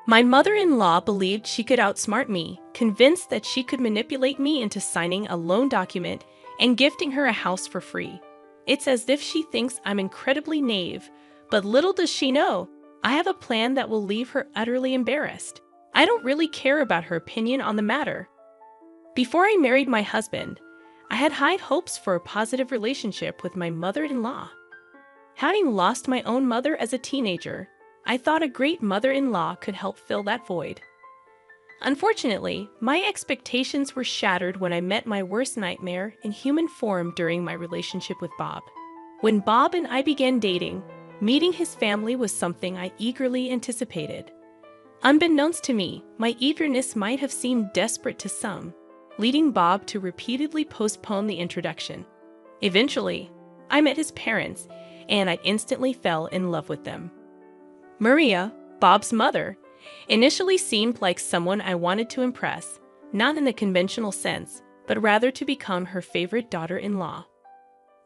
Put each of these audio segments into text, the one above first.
My mother-in-law believed she could outsmart me, convinced that she could manipulate me into signing a loan document and gifting her a house for free. It's as if she thinks I'm incredibly naive, but little does she know, I have a plan that will leave her utterly embarrassed. I don't really care about her opinion on the matter. Before I married my husband, I had high hopes for a positive relationship with my mother-in-law. Having lost my own mother as a teenager, I thought a great mother-in-law could help fill that void. Unfortunately, my expectations were shattered when I met my worst nightmare in human form during my relationship with Bob. When Bob and I began dating, meeting his family was something I eagerly anticipated. Unbeknownst to me, my eagerness might have seemed desperate to some, leading Bob to repeatedly postpone the introduction. Eventually, I met his parents, and I instantly fell in love with them. Maria, Bob's mother, initially seemed like someone I wanted to impress, not in the conventional sense, but rather to become her favorite daughter-in-law.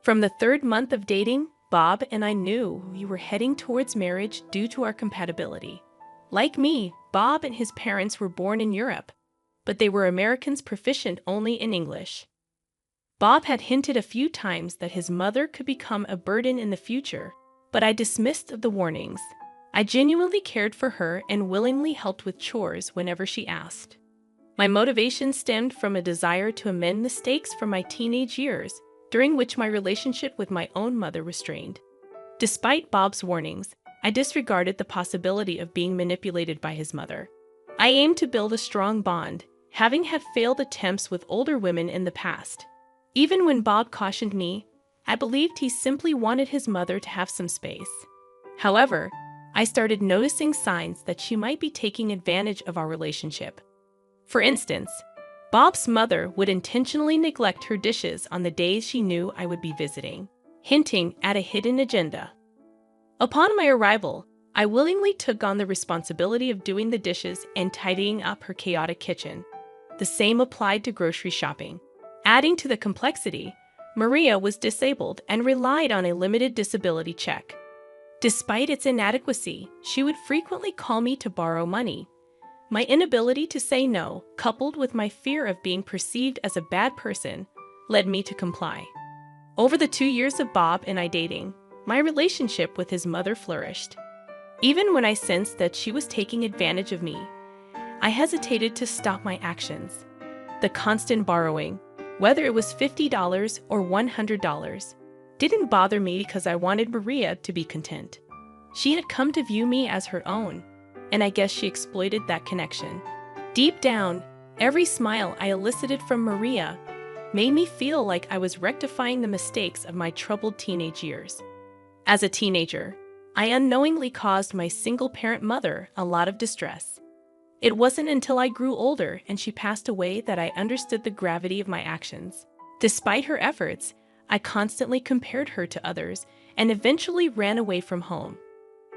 From the third month of dating, Bob and I knew we were heading towards marriage due to our compatibility. Like me, Bob and his parents were born in Europe, but they were Americans proficient only in English. Bob had hinted a few times that his mother could become a burden in the future, but I dismissed the warnings. I genuinely cared for her and willingly helped with chores whenever she asked. My motivation stemmed from a desire to amend mistakes from my teenage years, during which my relationship with my own mother was strained. Despite Bob's warnings, I disregarded the possibility of being manipulated by his mother. I aimed to build a strong bond, having had failed attempts with older women in the past. Even when Bob cautioned me, I believed he simply wanted his mother to have some space. However, I started noticing signs that she might be taking advantage of our relationship. For instance, Bob's mother would intentionally neglect her dishes on the days she knew I would be visiting, hinting at a hidden agenda. Upon my arrival, I willingly took on the responsibility of doing the dishes and tidying up her chaotic kitchen. The same applied to grocery shopping. Adding to the complexity, Maria was disabled and relied on a limited disability check. Despite its inadequacy, she would frequently call me to borrow money. My inability to say no, coupled with my fear of being perceived as a bad person, led me to comply. Over the 2 years of Bob and I dating, my relationship with his mother flourished. Even when I sensed that she was taking advantage of me, I hesitated to stop my actions. The constant borrowing, whether it was $50 or $100, didn't bother me because I wanted Maria to be content. She had come to view me as her own, and I guess she exploited that connection. Deep down, every smile I elicited from Maria made me feel like I was rectifying the mistakes of my troubled teenage years. As a teenager, I unknowingly caused my single-parent mother a lot of distress. It wasn't until I grew older and she passed away that I understood the gravity of my actions. Despite her efforts, I constantly compared her to others and eventually ran away from home.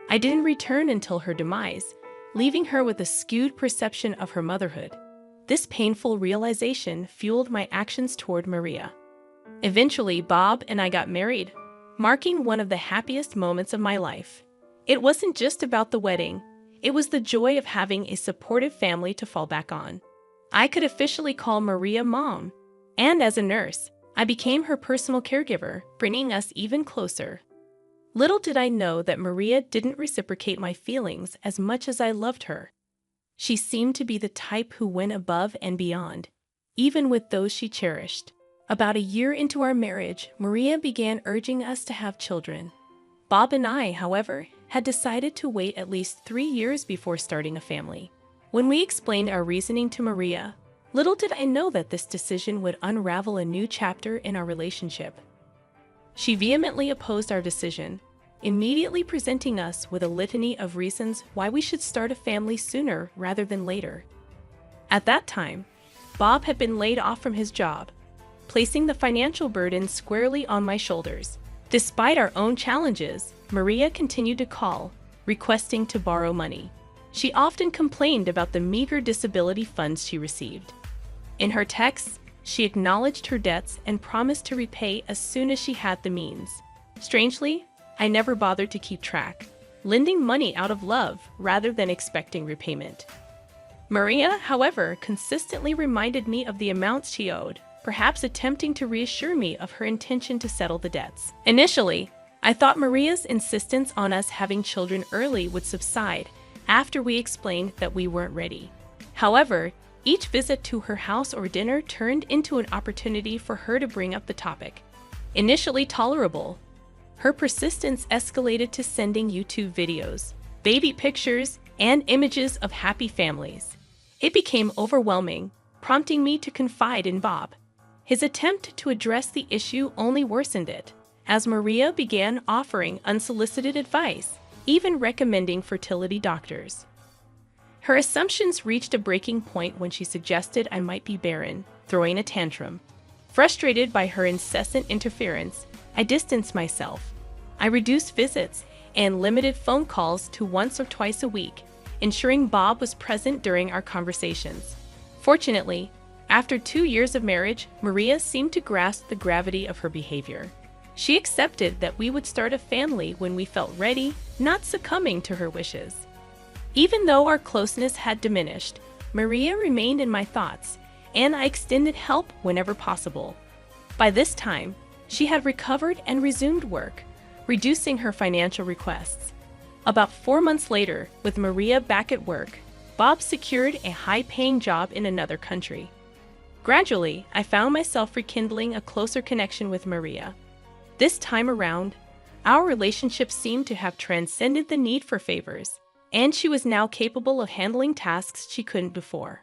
I didn't return until her demise, leaving her with a skewed perception of her motherhood. This painful realization fueled my actions toward Maria. Eventually, Bob and I got married, marking one of the happiest moments of my life. It wasn't just about the wedding, it was the joy of having a supportive family to fall back on. I could officially call Maria Mom, and as a nurse, I became her personal caregiver, bringing us even closer. Little did I know that Maria didn't reciprocate my feelings as much as I loved her. She seemed to be the type who went above and beyond, even with those she cherished. About a year into our marriage, Maria began urging us to have children. Bob and I, however, had decided to wait at least 3 years before starting a family. When we explained our reasoning to Maria, little did I know that this decision would unravel a new chapter in our relationship. She vehemently opposed our decision, immediately presenting us with a litany of reasons why we should start a family sooner rather than later. At that time, Bob had been laid off from his job, placing the financial burden squarely on my shoulders. Despite our own challenges, Maria continued to call, requesting to borrow money. She often complained about the meager disability funds she received. In her texts, she acknowledged her debts and promised to repay as soon as she had the means. Strangely, I never bothered to keep track. lending money out of love rather than expecting repayment. Maria, however, consistently reminded me of the amounts she owed, perhaps attempting to reassure me of her intention to settle the debts. Initially, I thought Maria's insistence on us having children early would subside after we explained that we weren't ready. However, each visit to her house or dinner turned into an opportunity for her to bring up the topic. Initially tolerable, her persistence escalated to sending YouTube videos, baby pictures, and images of happy families. It became overwhelming, prompting me to confide in Bob. His attempt to address the issue only worsened it, as Maria began offering unsolicited advice, even recommending fertility doctors. Her assumptions reached a breaking point when she suggested I might be barren, throwing a tantrum. Frustrated by her incessant interference, I distanced myself. I reduced visits and limited phone calls to once or twice a week, ensuring Bob was present during our conversations. Fortunately, after 2 years of marriage, Maria seemed to grasp the gravity of her behavior. She accepted that we would start a family when we felt ready, not succumbing to her wishes. Even though our closeness had diminished, Maria remained in my thoughts, and I extended help whenever possible. By this time, she had recovered and resumed work, reducing her financial requests. About 4 months later, with Maria back at work, Bob secured a high-paying job in another country. Gradually, I found myself rekindling a closer connection with Maria. This time around, our relationship seemed to have transcended the need for favors, and she was now capable of handling tasks she couldn't before.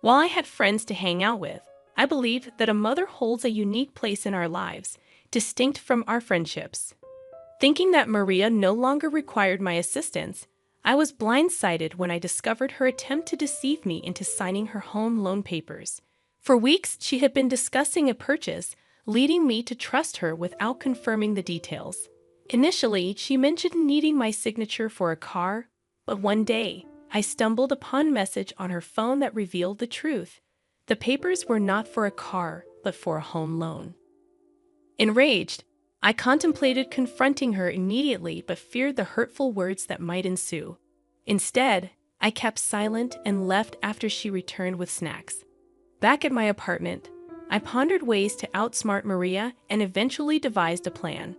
While I had friends to hang out with, I believed that a mother holds a unique place in our lives, distinct from our friendships. Thinking that Maria no longer required my assistance, I was blindsided when I discovered her attempt to deceive me into signing her home loan papers. For weeks, she had been discussing a purchase, leading me to trust her without confirming the details. Initially, she mentioned needing my signature for a car, but one day, I stumbled upon a message on her phone that revealed the truth. The papers were not for a car, but for a home loan. Enraged, I contemplated confronting her immediately but feared the hurtful words that might ensue. Instead, I kept silent and left after she returned with snacks. Back at my apartment, I pondered ways to outsmart Maria and eventually devised a plan.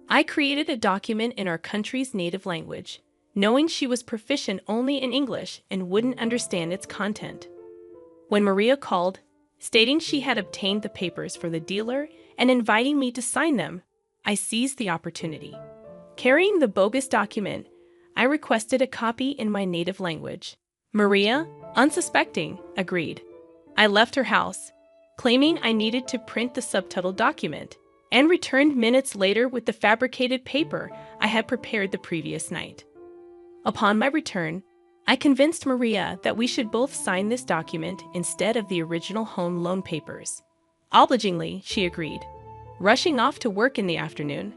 I created a document in our country's native language, knowing she was proficient only in English and wouldn't understand its content. When Maria called, stating she had obtained the papers for the dealer and inviting me to sign them, I seized the opportunity. Carrying the bogus document, I requested a copy in my native language. Maria, unsuspecting, agreed. I left her house, claiming I needed to print the subtitled document, and returned minutes later with the fabricated paper I had prepared the previous night. Upon my return, I convinced Maria that we should both sign this document instead of the original home loan papers. Obligingly, she agreed. Rushing off to work in the afternoon,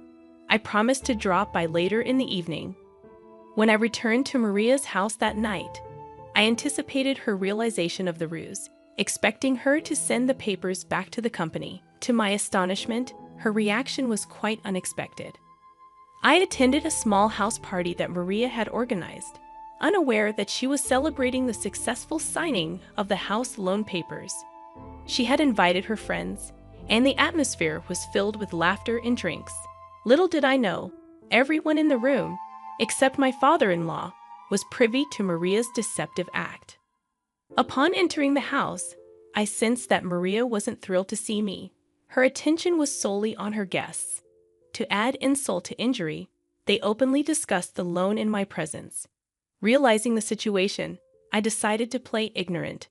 I promised to drop by later in the evening. When I returned to Maria's house that night, I anticipated her realization of the ruse, expecting her to send the papers back to the company. To my astonishment, her reaction was quite unexpected. I had attended a small house party that Maria had organized, unaware that she was celebrating the successful signing of the house loan papers. She had invited her friends, and the atmosphere was filled with laughter and drinks. Little did I know, everyone in the room, except my father-in-law, was privy to Maria's deceptive act. Upon entering the house, I sensed that Maria wasn't thrilled to see me. Her attention was solely on her guests. To add insult to injury, they openly discussed the loan in my presence. Realizing the situation, I decided to play ignorant.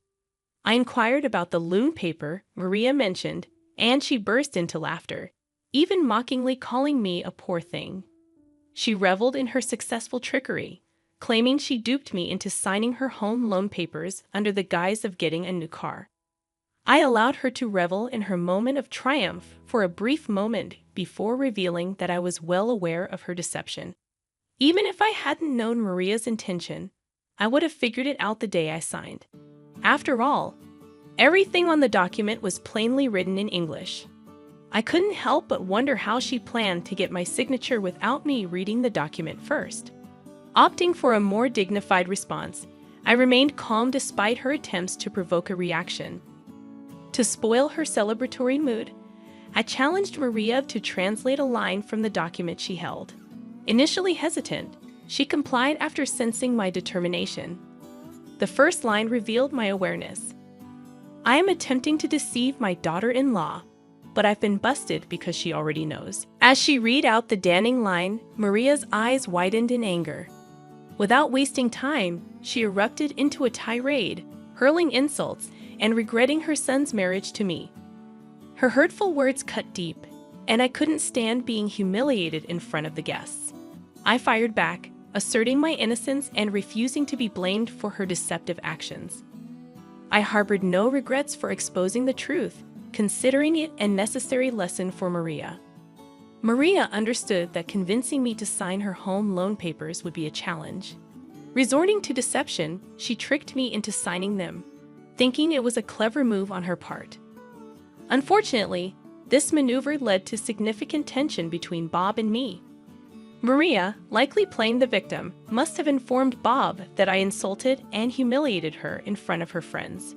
I inquired about the loan paper Maria mentioned, and she burst into laughter, even mockingly calling me a poor thing. She reveled in her successful trickery, claiming she duped me into signing her home loan papers under the guise of getting a new car. I allowed her to revel in her moment of triumph for a brief moment before revealing that I was well aware of her deception. Even if I hadn't known Maria's intention, I would have figured it out the day I signed. After all, everything on the document was plainly written in English. I couldn't help but wonder how she planned to get my signature without me reading the document first. Opting for a more dignified response, I remained calm despite her attempts to provoke a reaction. To spoil her celebratory mood, I challenged Maria to translate a line from the document she held. Initially hesitant, she complied after sensing my determination. The first line revealed my awareness. I am attempting to deceive my daughter-in-law, but I've been busted because she already knows. As she read out the damning line, Maria's eyes widened in anger. Without wasting time, she erupted into a tirade, hurling insults and regretting her son's marriage to me. Her hurtful words cut deep, and I couldn't stand being humiliated in front of the guests. I fired back, asserting my innocence and refusing to be blamed for her deceptive actions. I harbored no regrets for exposing the truth, considering it a necessary lesson for Maria. Maria understood that convincing me to sign her home loan papers would be a challenge. Resorting to deception, she tricked me into signing them, thinking it was a clever move on her part. Unfortunately, this maneuver led to significant tension between Bob and me. Maria, likely playing the victim, must have informed Bob that I insulted and humiliated her in front of her friends.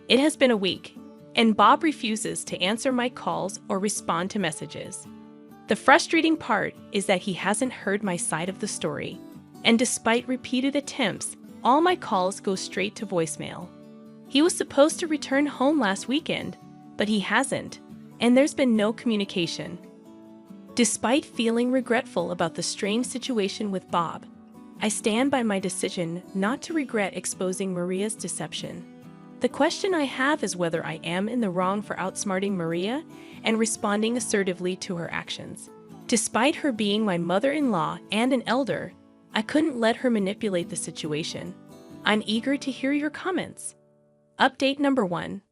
It has been a week, and Bob refuses to answer my calls or respond to messages. The frustrating part is that he hasn't heard my side of the story, and despite repeated attempts, all my calls go straight to voicemail. He was supposed to return home last weekend, but he hasn't, and there's been no communication. Despite feeling regretful about the strange situation with Bob, I stand by my decision not to regret exposing Maria's deception. The question I have is whether I am in the wrong for outsmarting Maria and responding assertively to her actions. Despite her being my mother-in-law and an elder, I couldn't let her manipulate the situation. I'm eager to hear your comments. Update number 1.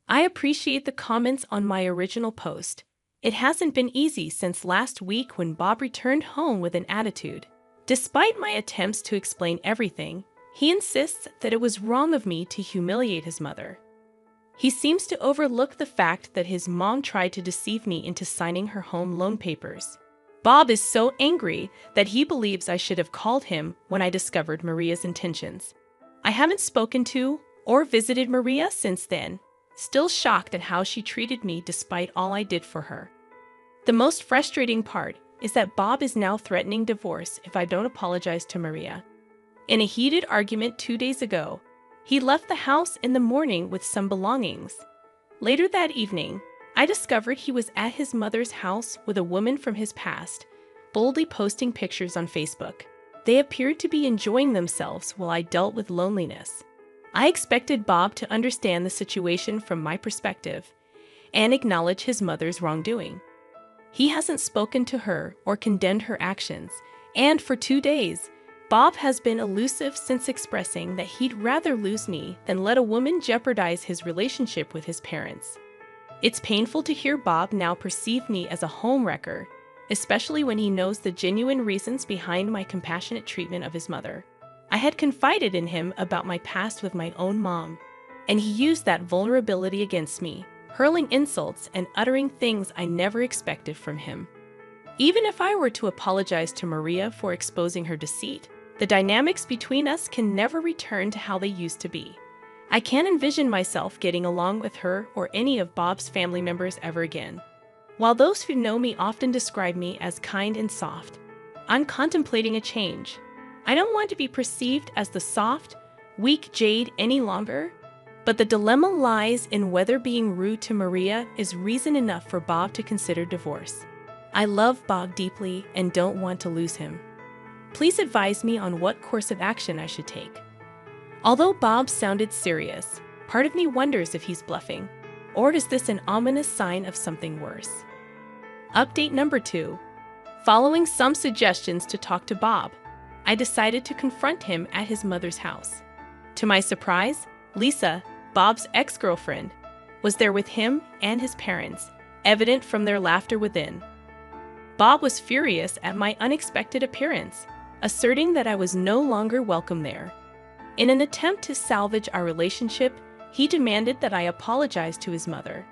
I appreciate the comments on my original post. It hasn't been easy since last week when Bob returned home with an attitude. Despite my attempts to explain everything, he insists that it was wrong of me to humiliate his mother. He seems to overlook the fact that his mom tried to deceive me into signing her home loan papers. Bob is so angry that he believes I should have called him when I discovered Maria's intentions. I haven't spoken to or visited Maria since then, still shocked at how she treated me despite all I did for her. The most frustrating part is that Bob is now threatening divorce if I don't apologize to Maria. In a heated argument 2 days ago, he left the house in the morning with some belongings. Later that evening, I discovered he was at his mother's house with a woman from his past, boldly posting pictures on Facebook. They appeared to be enjoying themselves while I dealt with loneliness. I expected Bob to understand the situation from my perspective and acknowledge his mother's wrongdoing. He hasn't spoken to her or condemned her actions, and for 2 days, Bob has been elusive since expressing that he'd rather lose me than let a woman jeopardize his relationship with his parents. It's painful to hear Bob now perceive me as a homewrecker, especially when he knows the genuine reasons behind my compassionate treatment of his mother. I had confided in him about my past with my own mom, and he used that vulnerability against me, hurling insults and uttering things I never expected from him. Even if I were to apologize to Maria for exposing her deceit, the dynamics between us can never return to how they used to be. I can't envision myself getting along with her or any of Bob's family members ever again. While those who know me often describe me as kind and soft, I'm contemplating a change. I don't want to be perceived as the soft, weak jade any longer, but the dilemma lies in whether being rude to Maria is reason enough for Bob to consider divorce. I love Bob deeply and don't want to lose him. Please advise me on what course of action I should take. Although Bob sounded serious, part of me wonders if he's bluffing, or is this an ominous sign of something worse? Update number 2. Following some suggestions to talk to Bob, I decided to confront him at his mother's house. To my surprise, Lisa, Bob's ex-girlfriend, was there with him and his parents, evident from their laughter within. Bob was furious at my unexpected appearance, asserting that I was no longer welcome there. In an attempt to salvage our relationship, he demanded that I apologize to his mother.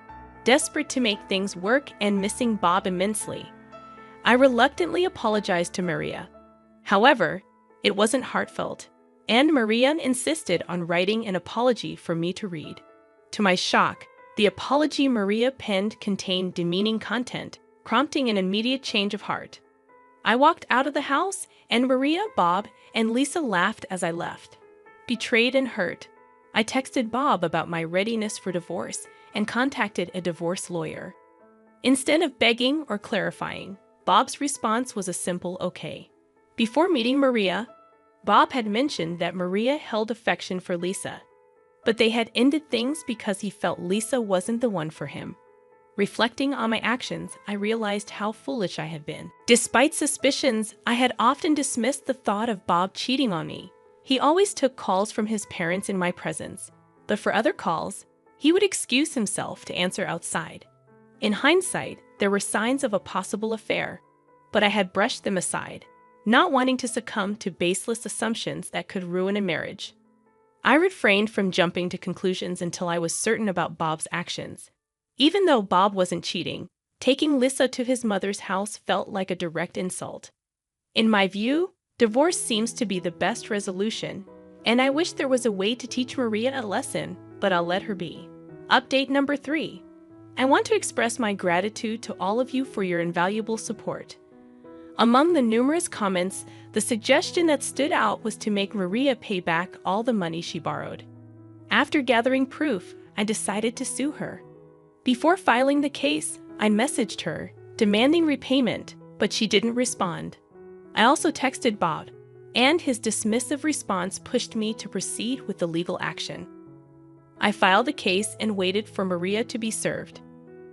Desperate to make things work and missing Bob immensely, I reluctantly apologized to Maria. However, It wasn't heartfelt, and Maria insisted on writing an apology for me to read. To my shock, the apology Maria penned contained demeaning content, prompting an immediate change of heart. I walked out of the house, and Maria, Bob, and Lisa laughed as I left. Betrayed and hurt, I texted Bob about my readiness for divorce and contacted a divorce lawyer. Instead of begging or clarifying, Bob's response was a simple okay. Before meeting Maria, Bob had mentioned that Maria held affection for Lisa, but they had ended things because he felt Lisa wasn't the one for him. Reflecting on my actions, I realized how foolish I had been. Despite suspicions, I had often dismissed the thought of Bob cheating on me. He always took calls from his parents in my presence, but for other calls, he would excuse himself to answer outside. In hindsight, there were signs of a possible affair, but I had brushed them aside, not wanting to succumb to baseless assumptions that could ruin a marriage. I refrained from jumping to conclusions until I was certain about Bob's actions. Even though Bob wasn't cheating, taking Lisa to his mother's house felt like a direct insult. In my view, divorce seems to be the best resolution, and I wish there was a way to teach Maria a lesson, but I'll let her be. Update number 3. I want to express my gratitude to all of you for your invaluable support. Among the numerous comments, the suggestion that stood out was to make Maria pay back all the money she borrowed. After gathering proof, I decided to sue her. Before filing the case, I messaged her, demanding repayment, but she didn't respond. I also texted Bob, and his dismissive response pushed me to proceed with the legal action. I filed the case and waited for Maria to be served.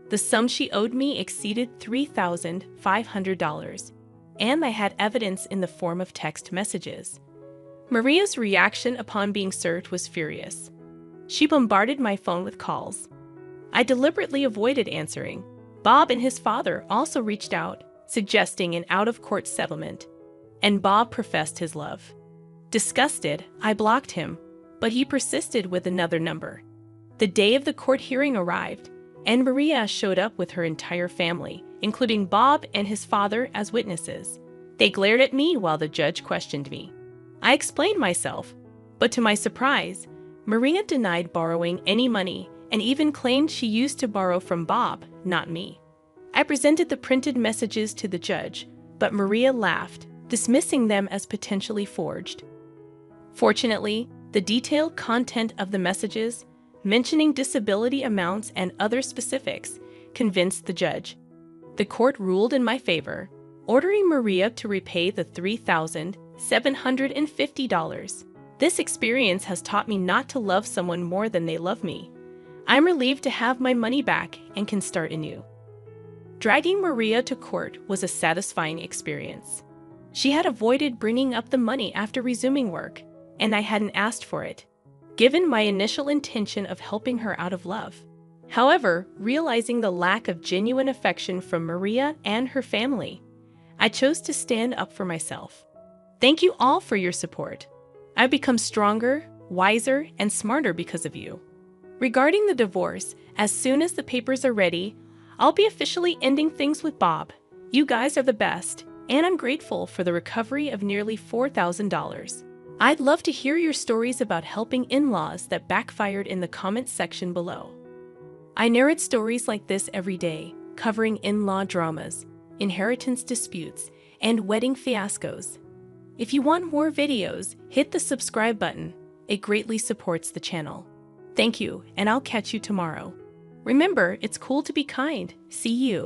The sum she owed me exceeded $3,500, and I had evidence in the form of text messages. Maria's reaction upon being served was furious. She bombarded my phone with calls. I deliberately avoided answering. Bob and his father also reached out, suggesting an out-of-court settlement, and Bob professed his love. Disgusted, I blocked him, but he persisted with another number. The day of the court hearing arrived, and Maria showed up with her entire family, including Bob and his father as witnesses. They glared at me while the judge questioned me. I explained myself, but to my surprise, Maria denied borrowing any money and even claimed she used to borrow from Bob, not me. I presented the printed messages to the judge, but Maria laughed, dismissing them as potentially forged. Fortunately, the detailed content of the messages, mentioning disability amounts and other specifics, convinced the judge. The court ruled in my favor, ordering Maria to repay the $3,750. This experience has taught me not to love someone more than they love me. I'm relieved to have my money back and can start anew. Dragging Maria to court was a satisfying experience. She had avoided bringing up the money after resuming work, and I hadn't asked for it, given my initial intention of helping her out of love. However, realizing the lack of genuine affection from Maria and her family, I chose to stand up for myself. Thank you all for your support. I've become stronger, wiser, and smarter because of you. Regarding the divorce, as soon as the papers are ready, I'll be officially ending things with Bob. You guys are the best, and I'm grateful for the recovery of nearly $4,000. I'd love to hear your stories about helping in-laws that backfired in the comments section below. I narrate stories like this every day, covering in-law dramas, inheritance disputes, and wedding fiascos. If you want more videos, hit the subscribe button. It greatly supports the channel. Thank you, and I'll catch you tomorrow. Remember, it's cool to be kind. See you.